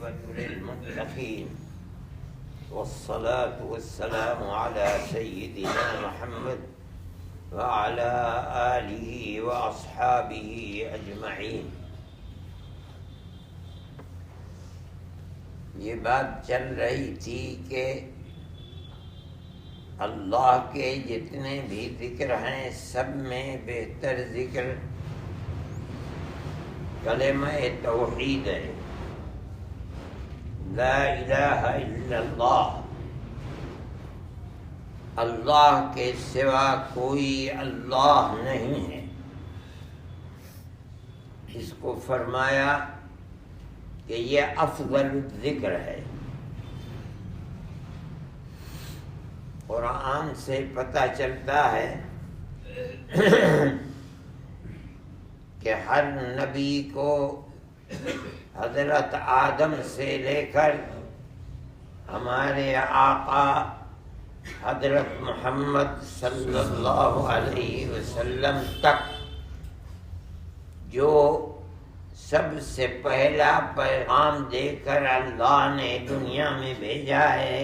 والعاقبة للمتقين والصلاة والسلام على سيدنا محمد وعلى آلہ وأصحابہ اجمعین۔ یہ بات چل رہی تھی کہ اللہ کے جتنے بھی ذکر ہیں سب میں بہتر ذکر کلمہ توحید ہے، لا الہ الا اللہ، اللہ کے سوا کوئی اللہ نہیں ہے۔ اس کو فرمایا کہ یہ افضل ذکر ہے۔ قرآن سے پتہ چلتا ہے کہ ہر نبی کو حضرت آدم سے لے کر ہمارے آقا حضرت محمد صلی اللہ علیہ وسلم تک جو سب سے پہلا پیغام دے کر اللہ نے دنیا میں بھیجا ہے،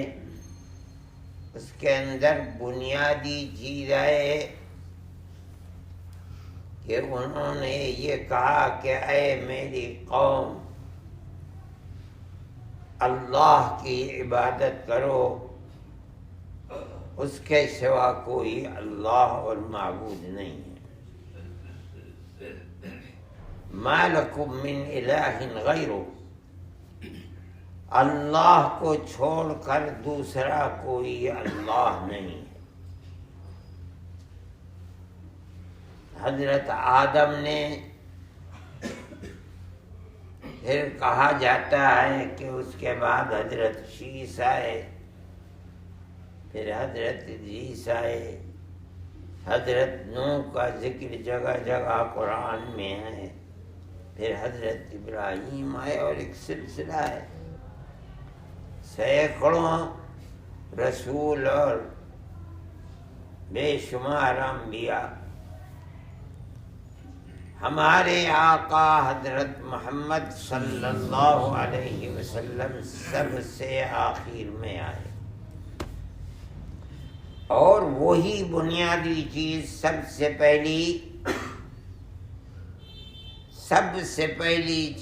اس کے اندر بنیادی چیز ہے کہ انہوں نے یہ کہا کہ اے میری قوم، اللہ کی عبادت کرو، اس کے سوا کوئی اللہ اور معبود نہیں ہے۔ ما لکم من الہ غیرہ، اللہ کو چھوڑ کر دوسرا کوئی اللہ نہیں ہے۔ حضرت آدم نے پھر کہا جاتا ہے کہ اس کے بعد حضرت شیس آئے، پھر حضرت ادریس آئے، حضرت نوح کا ذکر جگہ جگہ قرآن میں ہے، پھر حضرت ابراہیم آئے، اور ایک سلسلہ ہے، سینکڑوں رسول اور بے شمار انبیاء۔ ہمارے آقا حضرت محمد صلی اللہ علیہ وسلم سب سے آخر میں آئے، اور وہی بنیادی چیز سب سے پہلی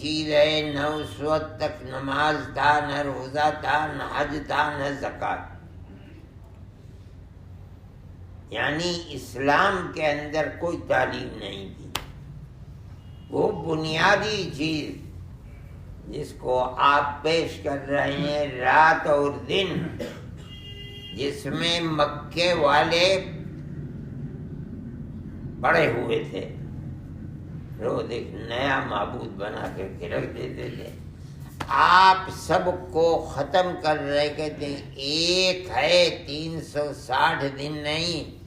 چیز ہے۔ نہ اس وقت تک نماز تھا، نہ روزہ تھا، نہ حج تھا، نہ زکوٰۃ، یعنی اسلام کے اندر کوئی تعلیم نہیں تھی۔ وہ بنیادی چیز جس کو آپ پیش کر رہے ہیں، رات اور دن، جس میں مکے والے پڑے ہوئے تھے، روز ایک نیا معبود بنا کر کے رکھ دیتے تھے، آپ سب کو ختم کر رہے، کہتے ہیں ایک ہے 360 دن نہیں،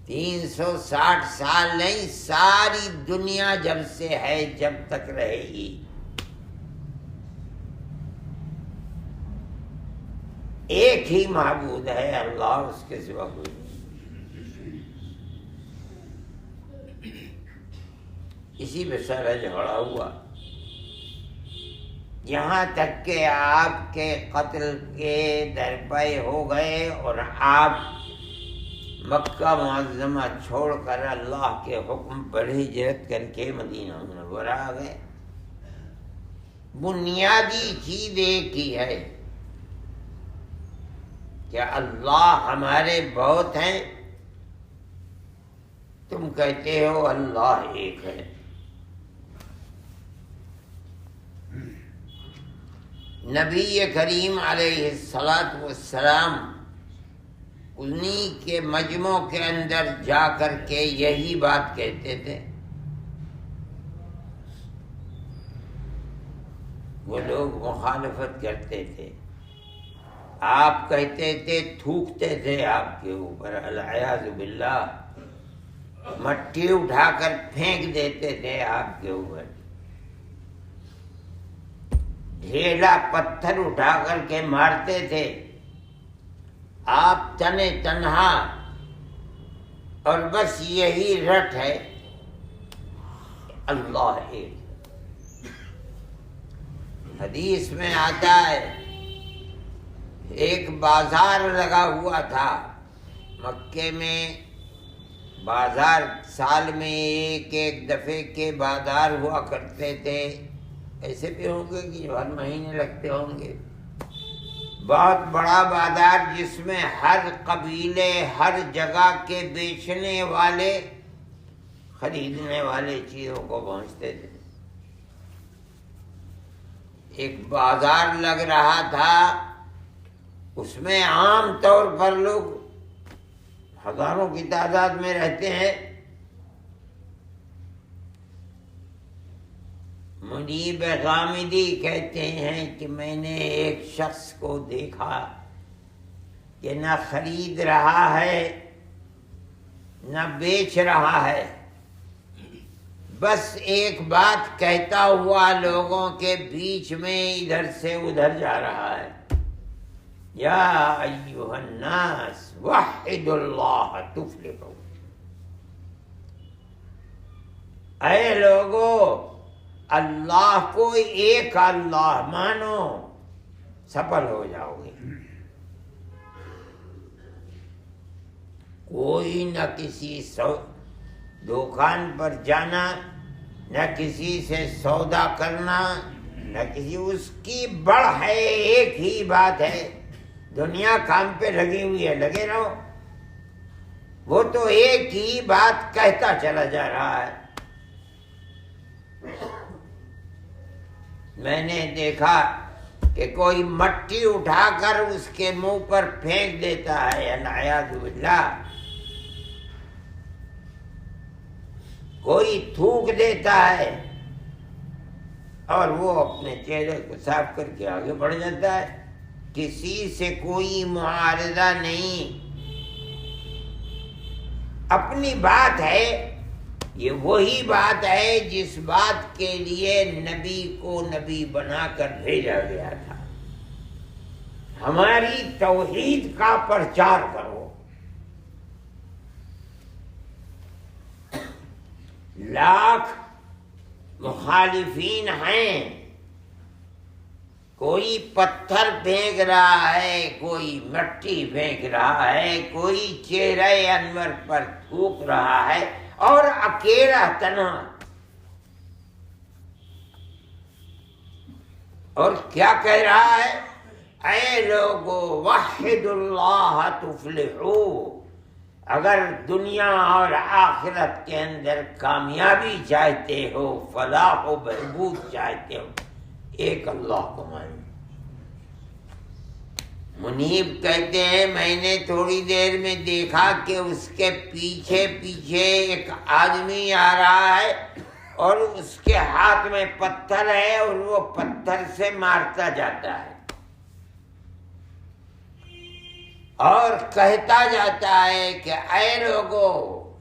360 سال نہیں، ساری دنیا جب سے ہے جب تک رہے گی۔ ایک ہی معبود ہے اللہ، اس کے سوا کوئی نہیں۔ اسی پہ سارا جھگڑا ہوا، یہاں تک کہ آپ کے قتل کے درپے ہو گئے، اور آپ مکہ معظمہ چھوڑ کر اللہ کے حکم پر ہجرت کر کے مدینہ منورہ آ گئے۔ بنیادی چیز ایک ہی ہے کہ اللہ ہمارے بہت ہیں، تم کہتے ہو اللہ ایک ہے۔ نبی کریم علیہ السلام انہی کے مجمع کے اندر جا کر کے یہی بات کہتے تھے۔ وہ لوگ مخالفت کرتے تھے، آپ کہتے تھے، تھوکتے تھے آپ کے اوپر، العیاذ باللہ، مٹی اٹھا کر پھینک دیتے تھے آپ کے اوپر، ڈھیلا پتھر اٹھا کر کے مارتے تھے، آپ تنے تنہا، اور بس یہی رٹ ہے اللہ ایک۔ حدیث میں آتا ہے ایک بازار لگا ہوا تھا مکے میں، بازار سال میں ایک دفعے کے بازار ہوا کرتے تھے، ایسے بھی ہوں گے کہ ہر مہینے لگتے ہوں گے، بہت بڑا بازار جس میں ہر قبیلے، ہر جگہ کے بیچنے والے، خریدنے والے چیزوں کو پہنچتے تھے۔ ایک بازار لگ رہا تھا، اس میں عام طور پر لوگ ہزاروں کی تعداد میں رہتے ہیں۔ منیب غامدی کہتے ہیں کہ میں نے ایک شخص کو دیکھا کہ نہ خرید رہا ہے نہ بیچ رہا ہے، بس ایک بات کہتا ہوا لوگوں کے بیچ میں ادھر سے ادھر جا رہا ہے، یا ایھا الناس وحدوا اللہ تفلحوا، اے لوگو اللہ کو ایک اللہ مانو، سفل ہو جاؤ گے۔ کوئی نہ کسی دکان پر جانا، نہ کسی سے سودا کرنا، نہ کسی، اس کی بڑھ ہے، ایک ہی بات ہے، دنیا کام پہ لگی ہوئی ہے، لگے رہو، وہ تو ایک ہی بات کہتا چلا جا رہا ہے۔ میں نے دیکھا کہ کوئی مٹی اٹھا کر اس کے منہ پر پھینک دیتا ہے، العیاذ باللہ، کوئی تھوک دیتا ہے اور وہ اپنے چہرے کو صاف کر کے آگے بڑھ جاتا ہے، کسی سے کوئی معارضہ نہیں، اپنی بات ہے۔ یہ وہی بات ہے جس بات کے لیے نبی کو نبی بنا کر بھیجا گیا تھا، ہماری توحید کا پرچار کرو۔ لاکھ مخالفین ہیں، کوئی پتھر پھینک رہا ہے، کوئی مٹی پھینک رہا ہے، کوئی چہرہ انور پر تھوک رہا ہے، اور اکیلا تنہا، اور کیا کہہ رہا ہے؟ اے لوگو وحدوا اللہ تفلحوا، اگر دنیا اور آخرت کے اندر کامیابی چاہتے ہو، فلاح و بہبود چاہتے ہو، ایک اللہ کو مانو۔ منیب کہتے ہیں میں نے تھوڑی دیر میں دیکھا کہ اس کے پیچھے پیچھے ایک آدمی آ رہا ہے اور اس کے ہاتھ میں پتھر ہے اور وہ پتھر سے مارتا جاتا ہے اور کہتا جاتا ہے کہ اے لوگو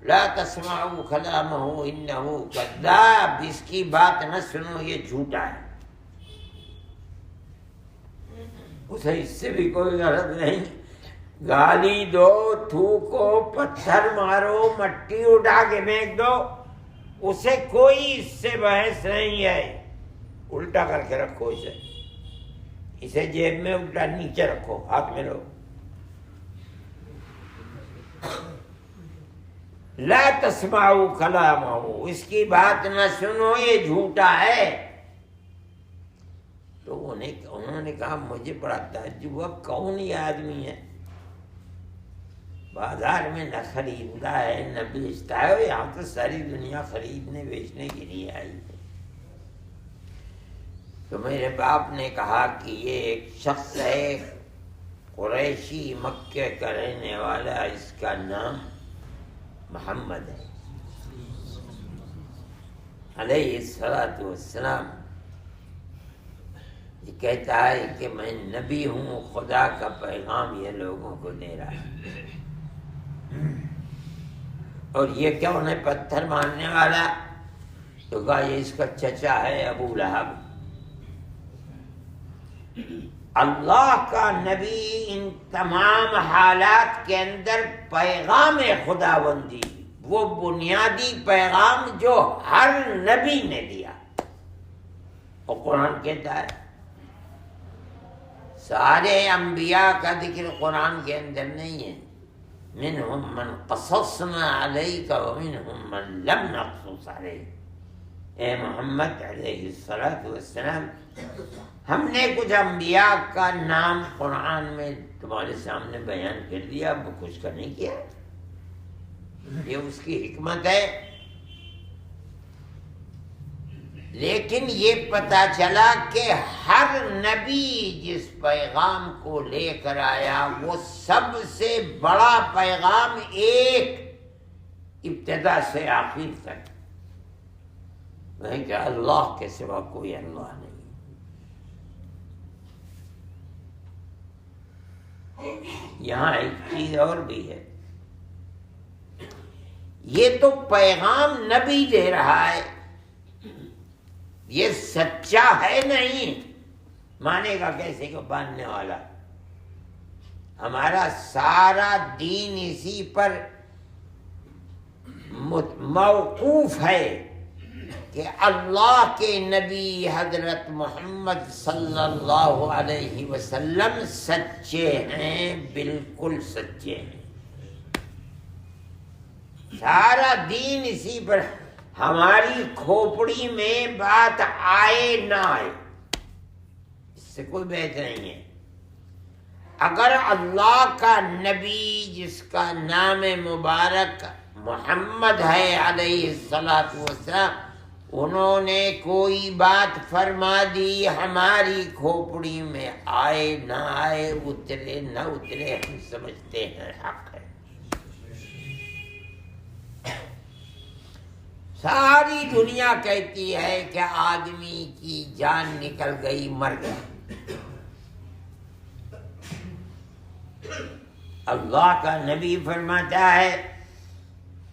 لا تسمعوا کلامہ انہ کذاب، اس کی بات نہ سنو، یہ جھوٹا ہے۔ اسے اس سے بھی کوئی غرض نہیں، گالی دو، تھوکو، پتھر مارو، مٹی اٹھا کے پھینک دو، اسے کوئی اس سے بحث نہیں ہے۔ الٹا کر کے رکھو اسے جیب میں الٹا نیچے رکھو، ہاتھ میں لو۔ لا تسمعوا کلامہ، اس کی بات نہ سنو، یہ جھوٹا ہے۔ تو انہوں نے کہا مجھے بڑا تعجب ہوا، کون یہ آدمی ہے؟ بازار میں نہ خریدتا ہے نہ بیچتا ہے، یہاں تو ساری دنیا خریدنے بیچنے کے لیے آئی ہے۔ تو میرے باپ نے کہا کہ یہ ایک شخص ہے قریشی، مکے کا رہنے والا، اس کا نام محمد ہے علیہ الصلوۃ والسلام۔ یہ کہتا ہے کہ میں نبی ہوں، خدا کا پیغام یہ لوگوں کو دے رہا ہے۔ اور یہ کون ہے پتھر مارنے والا؟ تو کہا یہ اس کا چچا ہے ابو لہب۔ اللہ کا نبی ان تمام حالات کے اندر پیغام خداوندی، وہ بنیادی پیغام جو ہر نبی نے دیا، اور قرآن کہتا ہے سارے انبیاء کا ذکر قرآن کے اندر نہیں ہے. منہم من قصصنا علیک ومنہم من لم نقصص علیک. اے محمد علیہ السلام، ہم نے کچھ انبیاء کا نام قرآن میں تمہارے سامنے بیان کر دیا، اب کچھ کا نہیں کیا. یہ اس کی حکمت ہے. لیکن یہ پتہ چلا کہ ہر نبی جس پیغام کو لے کر آیا وہ سب سے بڑا پیغام ایک، ابتدا سے آخر تک، وہیں کہ اللہ کے سوا کوئی اللہ نہیں. یہاں ایک چیز اور بھی ہے، یہ تو پیغام نبی دے رہا ہے، یہ سچا ہے نہیں، مانے گا کیسے کہ باندھنے والا. ہمارا سارا دین اسی پر موقوف ہے کہ اللہ کے نبی حضرت محمد صلی اللہ علیہ وسلم سچے ہیں، بالکل سچے ہیں. سارا دین اسی پر. ہماری کھوپڑی میں بات آئے نہ آئے اس سے کوئی بحث نہیں ہے. اگر اللہ کا نبی جس کا نام مبارک محمد ہے علیہ السلام، انہوں نے کوئی بات فرما دی، ہماری کھوپڑی میں آئے نہ آئے، اترے نہ اترے، ہم سمجھتے ہیں حق ہے. ساری دنیا کہتی ہے کہ آدمی کی جان نکل گئی، مر گیا. اللہ کا نبی فرماتا ہے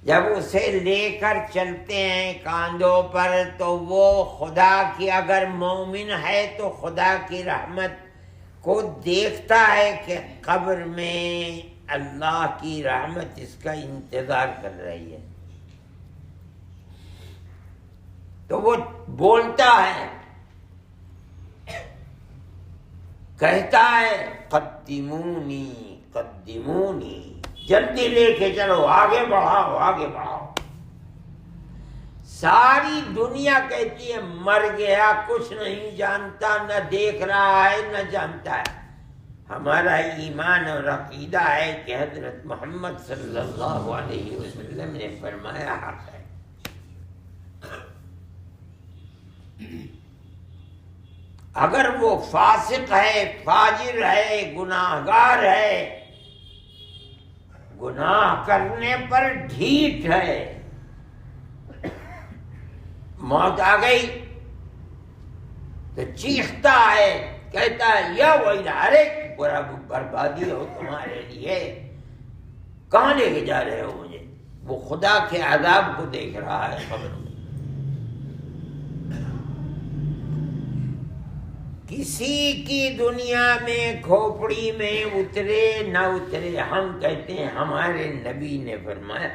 جب اسے لے کر چلتے ہیں کاندھوں پر تو وہ خدا کی، اگر مومن ہے تو خدا کی رحمت کو دیکھتا ہے کہ قبر میں اللہ کی رحمت اس کا انتظار کر رہی ہے، تو وہ بولتا ہے، کہتا ہے قدمونی قدمونی، جلدی لے کے چلو، آگے بڑھاؤ آگے بڑھاؤ. ساری دنیا کہتی ہے مر گیا، کچھ نہیں جانتا، نہ دیکھ رہا ہے نہ جانتا ہے. ہمارا ایمان اور عقیدہ ہے کہ حضرت محمد صلی اللہ علیہ وسلم نے فرمایا حق ہے. اگر وہ فاسق ہے، فاجر ہے، گناہگار ہے، گناہ کرنے پر ڈھیٹ ہے، موت آ گئی تو چیختا ہے، کہتا ہے یا ویل، ارے برا بربادی ہو تمہارے لیے، کہاں لے کے جا رہے ہو مجھے. وہ خدا کے عذاب کو دیکھ رہا ہے قبر میں. کسی کی دنیا میں کھوپڑی میں اترے نہ اترے، ہم کہتے ہیں ہمارے نبی نے فرمایا.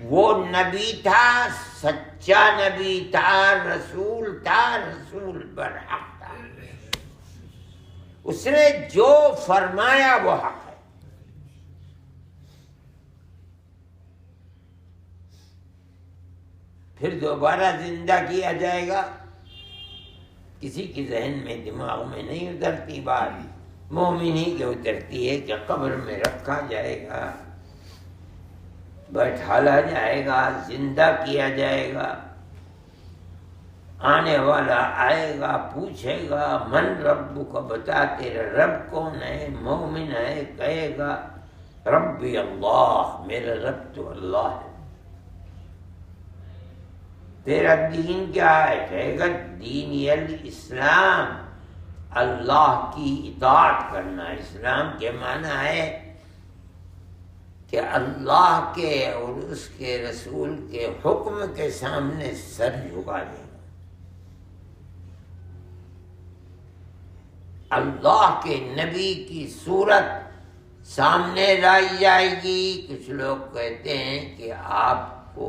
وہ نبی تھا، سچا نبی تھا، رسول تھا، رسول برحق تھا. اس نے جو فرمایا وہ حق ہے. پھر دوبارہ زندہ کیا جائے گا، کسی کے ذہن میں دماغ میں نہیں اترتی بات. مومن ہی کے اترتی ہے کہ قبر میں رکھا جائے گا، بیٹھالا جائے گا، زندہ کیا جائے گا. آنے والا آئے گا، پوچھے گا من رب کو، بتا تیرا رب کون ہے. مومن ہے کہے گا ربی اللہ، میرا رب تو اللہ ہے. تیرا دین کیا ہے؟ کہے گا دین الاسلام، اللہ کی اطاعت کرنا. اسلام کے معنی ہے کہ اللہ کے اور اس کے رسول کے حکم کے سامنے سر جھکا دینا. اللہ کے نبی کی صورت سامنے لائی جائے گی. کچھ لوگ کہتے ہیں کہ آپ کو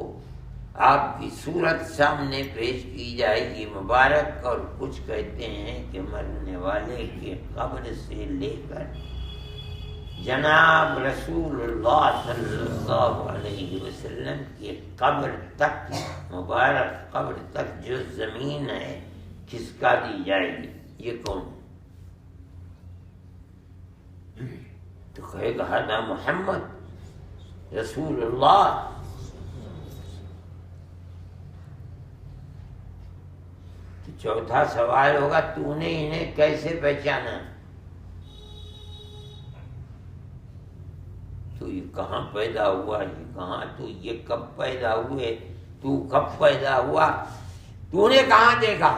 آپ کی صورت سامنے پیش کی جائے گی مبارک، اور کچھ کہتے ہیں کہ مرنے والے کی قبر سے لے کر جناب رسول اللہ صلی اللہ علیہ وسلم کی قبر تک، مبارک قبر تک جو زمین ہے کھسکا دی جائے گی۔ یہ کون؟ تو کہے گا ہذا محمد رسول اللہ۔ تو چوتھا سوال ہوگا تو نے انہیں کیسے پہچانا؟ تو یہ کہاں پیدا ہوا، یہ کہاں، تو یہ کب پیدا ہوئے، تو کب پیدا ہوا، تو نے کہاں دیکھا؟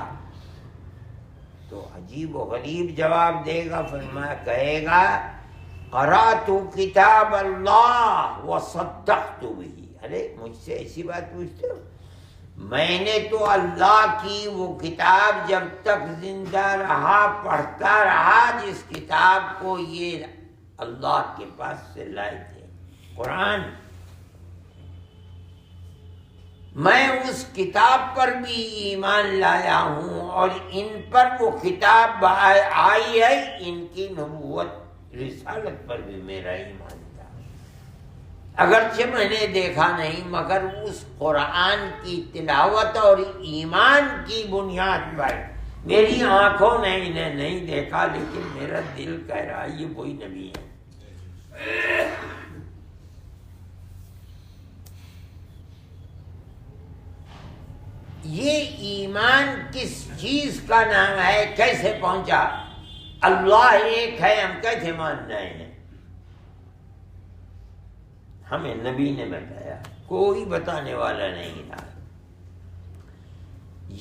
تو عجیب و غریب جواب دے گا، فرمایا کہے گا قرأت کتاب اللہ وصدقت به۔ ارے مجھ سے ایسی بات پوچھتے ہو؟ میں نے تو اللہ کی وہ کتاب جب تک زندہ رہا پڑھتا رہا جس کتاب کو یہ اللہ کے پاس سے لائے تھے، قرآن، میں اس کتاب پر بھی ایمان لایا ہوں، اور ان پر وہ کتاب آئی ہے، ان کی نبوت رسالت پر بھی میرا ایمان تھا، اگرچہ میں نے دیکھا نہیں، مگر اس قرآن کی تلاوت اور ایمان کی بنیاد پر میری آنکھوں نے انہیں نہیں دیکھا، لیکن میرا دل کہہ رہا یہ وہی نبی ہے۔ یہ ایمان کس چیز کا نام ہے، کیسے پہنچا؟ اللہ ایک ہے، ہم کیسے مان رہے ہیں؟ ہمیں نبی نے بتایا، کوئی بتانے والا نہیں تھا۔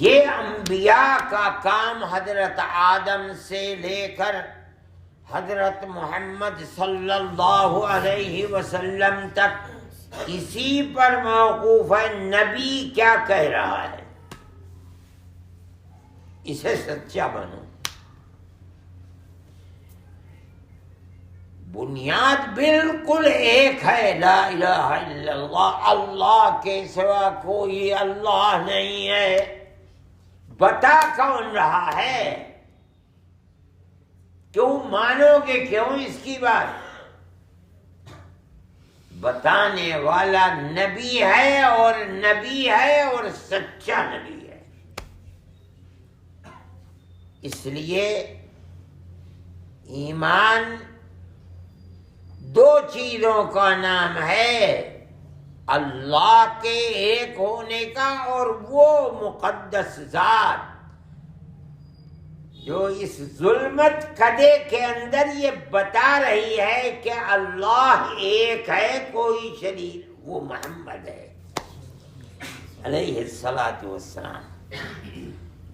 یہ انبیاء کا کام حضرت آدم سے لے کر حضرت محمد صلی اللہ علیہ وسلم تک اسی پر موقوف ہے، نبی کیا کہہ رہا ہے اسے سچا بنو۔ بنیاد بالکل ایک ہے، لا الہ الا اللہ، اللہ کے سوا کوئی اللہ نہیں ہے۔ بتا کون رہا ہے؟ کیوں مانو گے کیوں اس کی بات؟ بتانے والا نبی ہے، اور نبی ہے اور سچا نبی ہے۔ اس لیے ایمان دو چیزوں کا نام ہے، اللہ کے ایک ہونے کا، اور وہ مقدس ذات جو اس ظلمت کدے کے اندر یہ بتا رہی ہے کہ اللہ ایک ہے، کوئی شریک، وہ محمد ہے علیہ الصلاۃ والسلام۔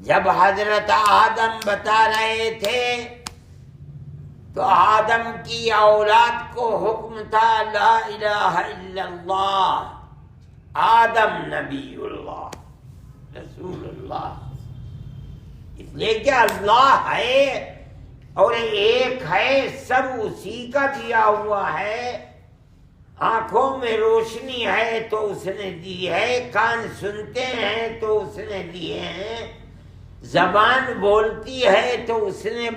جب حضرت آدم بتا رہے تھے تو آدم کی اولاد کو حکم تھا لا الہ الا اللہ، آدم نبی اللہ رسول اللہ، اس لیے کہ اللہ ہے اور ایک ہے، سب اسی کا دیا ہوا ہے۔ آنکھوں میں روشنی ہے تو اس نے دی ہے، کان سنتے ہیں تو اس نے دیے ہیں، زبان بولتی ہے تو اس نے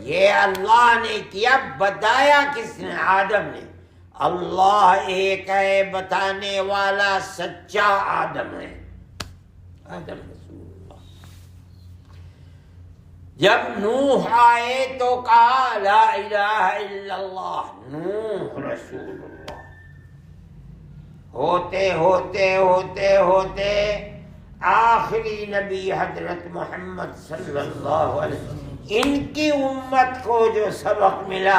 یہ اللہ نے کیا، بتایا کس نے؟ آدم نے۔ اللہ ایک ہے، بتانے والا سچا آدم ہے، آدم رسول اللہ۔ جب نوح آئے تو کہا لا الہ الا اللہ، نوح رسول اللہ۔ ہوتے ہوتے ہوتے ہوتے آخری نبی حضرت محمد صلی اللہ علیہ وسلم، ان کی امت کو جو سبق ملا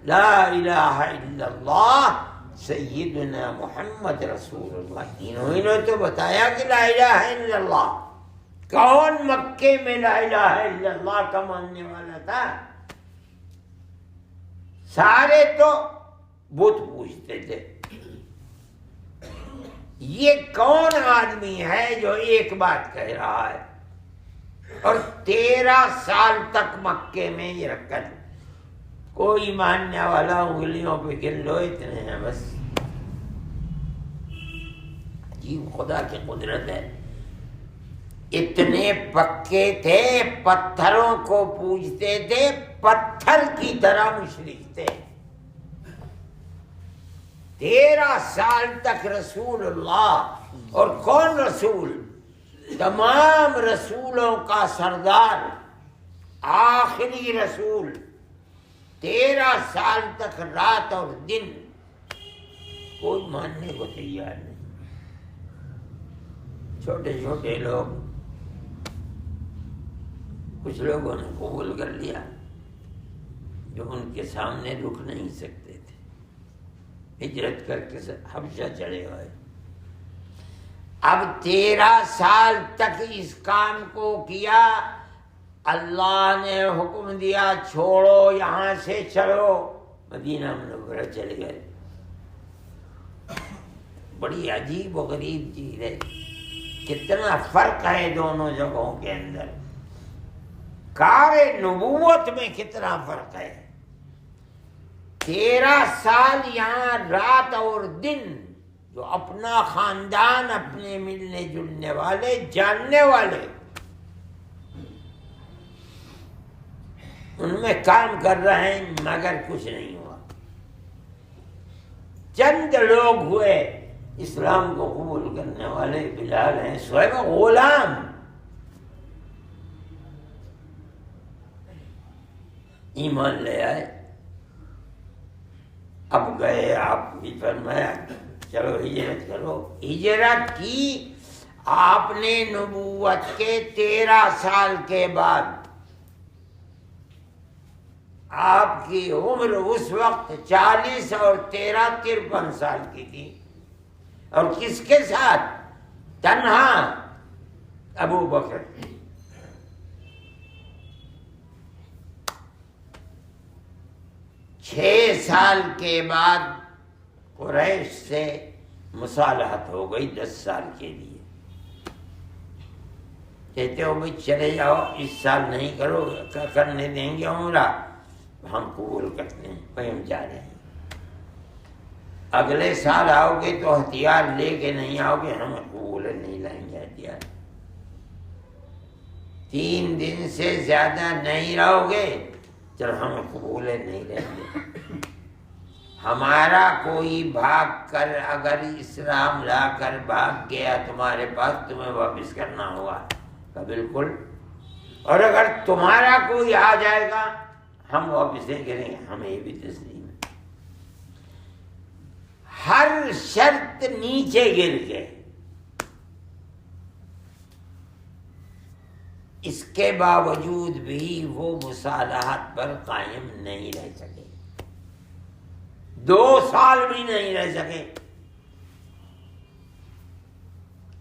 لا الہ الا اللہ سیدنا محمد رسول اللہ، انہوں نے تو بتایا کہ لا الہ الا اللہ۔ کون مکے میں لا الہ الا اللہ کا ماننے والا تھا؟ سارے تو بت پوجتے تھے۔ یہ کون آدمی ہے جو ایک بات کہہ رہا ہے اور 13 سال تک مکے میں یہ رکھا؟ کوئی ماننے والا انگلیوں پہ گن لو، اتنے ہیں بس۔ عجیب خدا کی قدرت ہے. اتنے پکے تھے، پتھروں کو پوجتے تھے، پتھر کی طرح مشرک تھے. 13 سال تک رسول اللہ، اور کون رسول؟ تمام رسولوں کا سردار، آخری رسول، 13 سال تک رات اور دن کوئی ماننے کو تیار نہیں. چھوٹے چھوٹے لوگ، کچھ لوگوں نے قبول کر لیا جو ان کے سامنے رک نہیں سکتے تھے، ہجرت کر کے حبشہ چلے ہوئے. اب 13 سال تک اس کام کو کیا. اللہ نے حکم دیا چھوڑو، یہاں سے چلو، مدینہ منورہ چلے گئے. بڑی عجیب و غریب چیز ہے، کتنا فرق ہے دونوں جگہوں کے اندر. کار نبوت میں کتنا فرق ہے. 13 سال یہاں رات اور دن، جو اپنا خاندان، اپنے ملنے جلنے والے، جاننے والے، ان میں کام کر رہے ہیں، مگر کچھ نہیں ہوا. چند لوگ ہوئے اسلام کو قبول کرنے والے. بلال ہیں، صہیب غلام، ایمان لے آئے. اب گئے، آپ بھی فرمایا چلو ہجرت کرو. ہجرت کی آپ نے نبوت کے 13 سال کے بعد. آپ کی عمر اس وقت 40 اور 13 53 سال کی تھی. اور کس کے ساتھ؟ تنہا ابو بکر. چھ سال کے بعد قریش سے مصالحت ہو گئی 10 سال کے لیے. کہتے ہو بھائی چلے جاؤ، اس سال نہیں کرو، کرنے دیں گے عمرہ، ہم قبول کرتے ہیں، بھائی ہم جا رہے ہیں. اگلے سال آؤ گے تو ہتھیار لے کے نہیں آؤ گے، ہم قبول نہیں لائیں گے ہتھیار. 3 دن سے زیادہ نہیں رہو گے، چلو ہم قبول نہیں لیں گے. ہمارا کوئی بھاگ کر اگر اسلام لا کر بھاگ گیا تمہارے پاس، تمہیں واپس کرنا ہوگا. کہ بالکل. اور اگر تمہارا کوئی آ جائے گا ہم واپس نہیں کریں گے، ہمیں یہ بھی تسلیم ہے. ہر شرط نیچے گر گئے. اس کے باوجود بھی وہ مصالحت پر قائم نہیں رہ سکے. 2 سال بھی نہیں رہ سکے.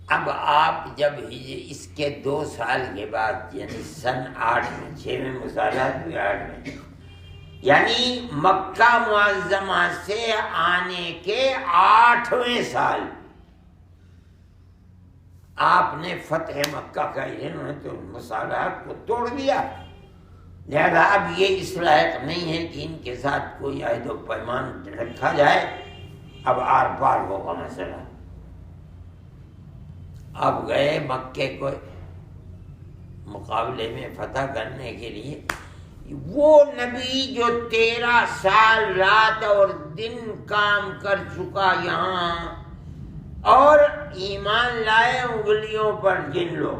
اب آپ جب اس کے 2 سال کے بعد، یعنی سن 8 میں، 6 میں مصالحت ہوئی، 8 میں، یعنی مکہ معظمہ سے آنے کے 8ویں سال آپ نے فتح مکہ کا، انہوں نے تو مصالحت کو توڑ دیا. لہذا اب یہ اس لائق نہیں ہے کہ ان کے ساتھ کوئی عہد و پیمان رکھا جائے. اب آر پار ہوگا مسئلہ. اب گئے مکے کو مقابلے میں فتح کرنے کے لیے. وہ نبی جو 13 سال رات اور دن کام کر چکا یہاں، اور ایمان لائے انگلیوں پر گن لو.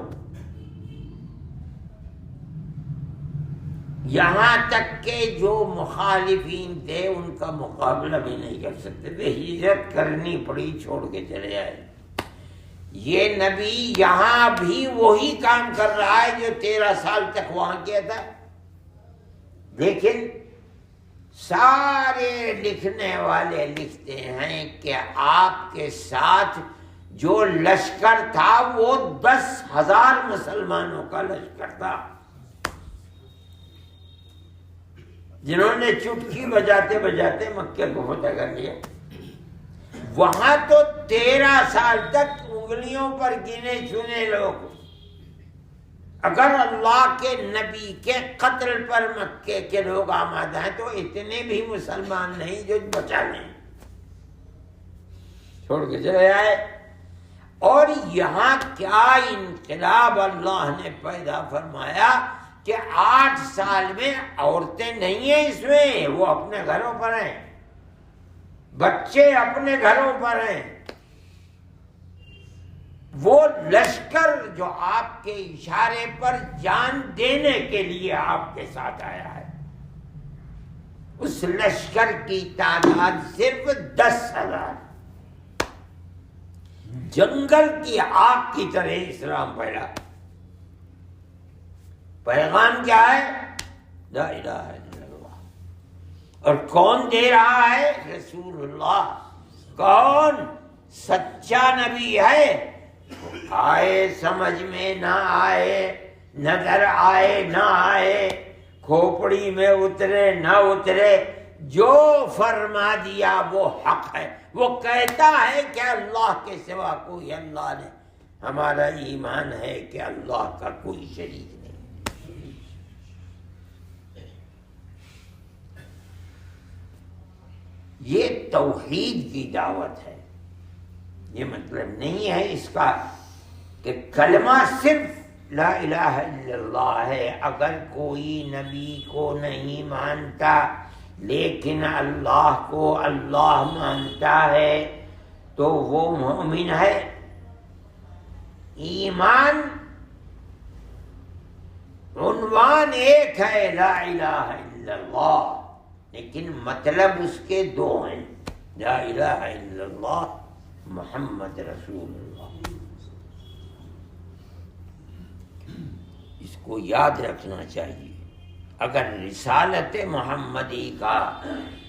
یہاں تک کہ جو مخالفین تھے ان کا مقابلہ بھی نہیں کر سکتے تھے، ہجرت کرنی پڑی، چھوڑ کے چلے آئے. یہ نبی یہاں بھی وہی کام کر رہا ہے جو 13 سال تک وہاں کیا تھا. لیکن سارے لکھنے والے لکھتے ہیں کہ آپ کے ساتھ جو لشکر تھا وہ 10,000 مسلمانوں کا لشکر تھا، جنہوں نے چٹکی بجاتے بجاتے مکے کو فتح کر لیا. وہاں تو 13 سال تک انگلیوں پر گنے چنے لوگ، اگر اللہ کے نبی کے قتل پر مکے کے لوگ آمادہ ہیں تو اتنے بھی مسلمان نہیں جو بچا لیں. چھوڑ کے چلے آئے. اور یہاں کیا انقلاب اللہ نے پیدا فرمایا کہ 8 سال میں عورتیں نہیں ہیں اس میں، وہ اپنے گھروں پر ہیں، بچے اپنے گھروں پر ہیں۔ وہ لشکر جو آپ کے اشارے پر جان دینے کے لیے آپ کے ساتھ آیا ہے، اس لشکر کی تعداد صرف 10,000۔ جنگل کی آگ کی طرح اسلام پھیلا۔ پیغام کیا ہے؟ لا الہ الا اللہ۔ اور کون دے رہا ہے؟ رسول اللہ۔ کون؟ سچا نبی ہے۔ آئے سمجھ میں نہ آئے، نظر آئے نہ آئے، کھوپڑی میں اترے نہ اترے، جو فرما دیا وہ حق ہے۔ وہ کہتا ہے کہ اللہ کے سوا کوئی اللہ نہیں۔ ہمارا ایمان ہے کہ اللہ کا کوئی شریک نہیں۔ یہ توحید کی دعوت ہے۔ یہ مطلب نہیں ہے اس کا کہ کلمہ صرف لا الہ الا اللہ ہے۔ اگر کوئی نبی کو نہیں مانتا لیکن اللہ کو اللہ مانتا ہے تو وہ مومن ہے۔ ایمان عنوان ایک ہے لا الہ الا اللہ، لیکن مطلب اس کے 2 ہیں، لا الہ الا اللہ محمد رسول اللہ۔ اس کو یاد رکھنا چاہیے۔ اگر رسالت محمدی کا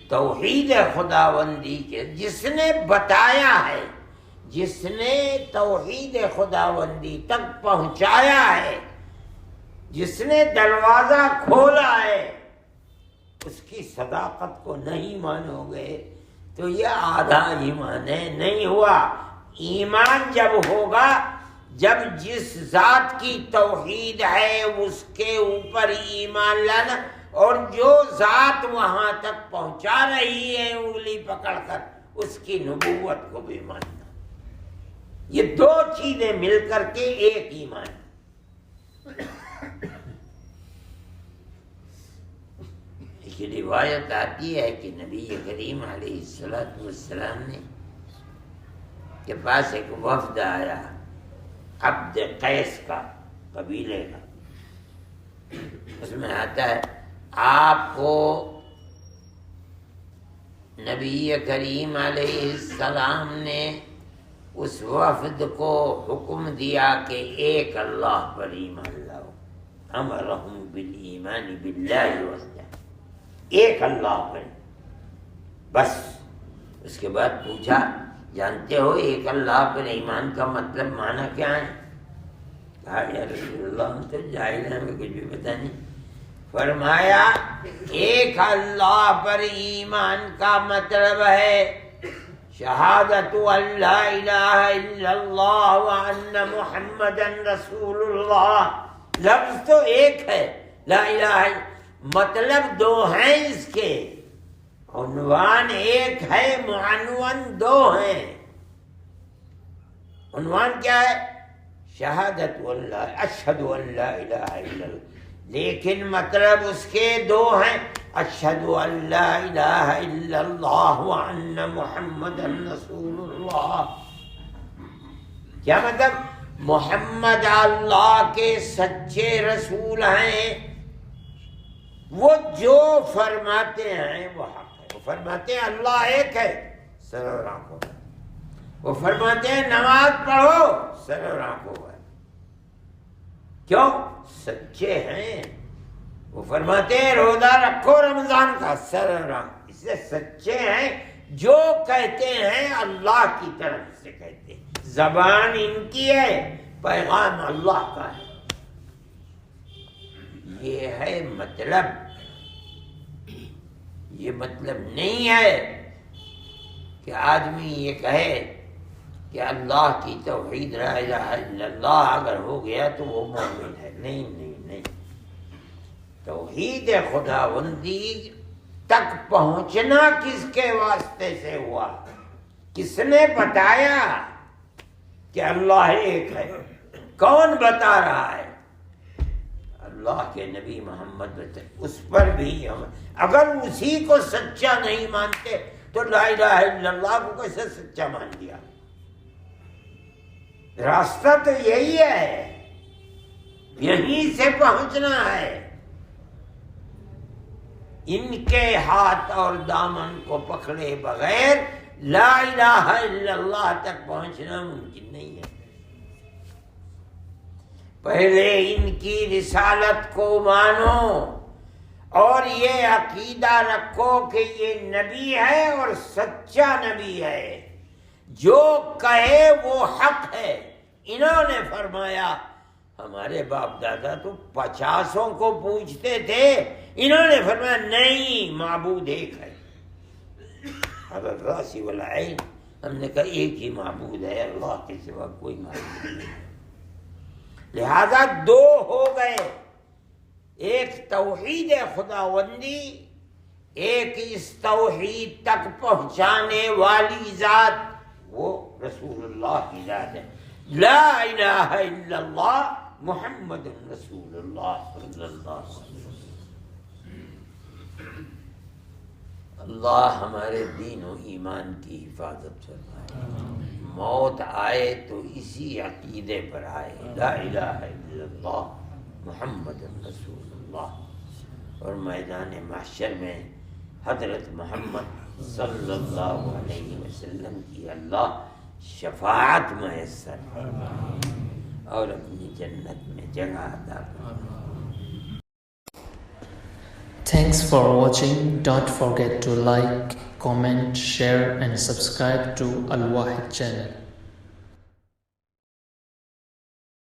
توحید خداوندی کے جس نے بتایا ہے، جس نے توحید خداوندی تک پہنچایا ہے، جس نے دروازہ کھولا ہے، اس کی صداقت کو نہیں مانو گے تو یہ آدھا ایمان ہے، نہیں ہوا۔ ایمان جب ہوگا جب جس ذات کی توحید ہے اس کے اوپر ایمان لانا، اور جو ذات وہاں تک پہنچا رہی ہے انگلی پکڑ کر، اس کی نبوت کو بھی ماننا۔ یہ 2 چیزیں مل کر کے ایک ایمان۔ ایک روایت آتی ہے کہ نبی کریم علیہ السلام نے کے پاس ایک وفد آیا، عبد قیس کا قبیلے کا۔ اس میں آتا ہے آپ کو نبی کریم علیہ السلام نے اس وفد کو حکم دیا کہ ایک اللہ پر ایمان لاؤ، امرہم بالایمان باللہ وحدہ، ایک اللہ پر بس۔ اس کے بعد پوچھا جانتے ہو ایک اللہ پر ایمان کا مطلب معنی کیا ہے؟ کہا یا رسول اللہ ہم تو جاہل ہیں، ہمیں کچھ بھی پتہ نہیں۔ فرمایا ایک اللہ پر ایمان کا مطلب ہے شہادت ان لا الہ الا اللہ وان محمدن رسول اللہ۔ لفظ تو ایک ہے لا الہ الا، مطلب 2 ہیں اس کے، عنوان ایک ہے، معنون 2 ہیں۔ عنوان کیا ہے؟ شہادت اللہ، اشہد ان لا الہ الا اللہ، لیکن مطلب اس کے 2 ہیں، اشہد ان لا الہ الا اللہ وان محمد رسول اللہ۔ کیا مطلب؟ محمد اللہ کے سچے رسول ہیں، وہ جو فرماتے ہیں وہ حق ہے۔ وہ فرماتے ہیں اللہ ایک ہے، سر اور آنکھوں پر۔ وہ فرماتے ہیں نماز پڑھو، سر اور آنکھوں پر۔ کیوں؟ سچے ہیں۔ وہ فرماتے ہیں روزہ رکھو رمضان کا، سر اور آنکھ، اس سے سچے ہیں۔ جو کہتے ہیں اللہ کی طرف سے کہتے ہیں، زبان ان کی ہے، پیغام اللہ کا ہے۔ یہ ہے مطلب۔ یہ مطلب نہیں ہے کہ آدمی یہ کہے کہ اللہ کی توحید لا الہ الا اللہ اگر ہو گیا تو وہ مومن ہے۔ نہیں نہیں نہیں، توحید خداوندی تک پہنچنا کس کے واسطے سے ہوا؟ کس نے بتایا؟ کہ اللہ ایک ہے؟ کون بتا رہا ہے؟ اللہ کے نبی محمد بتا. اس پر بھی ہم اگر اسی کو سچا نہیں مانتے تو لا الہ الا اللہ کو کیسے سچا مان لیا؟ راستہ تو یہی ہے، یہیں سے پہنچنا ہے. ان کے ہاتھ اور دامن کو پکڑے بغیر لا الہ الا اللہ تک پہنچنا ممکن نہیں ہے. پہلے ان کی رسالت کو مانو اور یہ عقیدہ رکھو کہ یہ نبی ہے اور سچا نبی ہے، جو کہے وہ حق ہے. انہوں نے فرمایا ہمارے باپ دادا تو 50 کو پوچھتے تھے، انہوں نے فرمایا نہیں، معبود ایک ہے. حضرت راسی والعین، ہم نے کہا ایک ہی معبود ہے، اللہ کے سوا کوئی معبود نہیں. لہذا 2 ہو گئے، ایک توحید خداوندی، ایک اس توحید تک پہنچانے والی ذات، وہ رسول اللہ کی ذات ہے. لا الہ الا اللہ محمد رسول اللہ صلی اللہ علیہ وسلم. اللہ ہمارے دین و ایمان کی حفاظت فرمائے. موت آئے تو اسی عقیدے پر آئے، لا الہ الا اللہ محمد رسول اللہ. اور میدان محشر میں حضرت محمد صلی اللہ علیہ وسلم کی اللہ شفاعت میسر اور اپنی جنت میں جگہ عطا فرمائے. Thanks for watching. Don't forget to like, comment, share and subscribe to Al Wahid channel.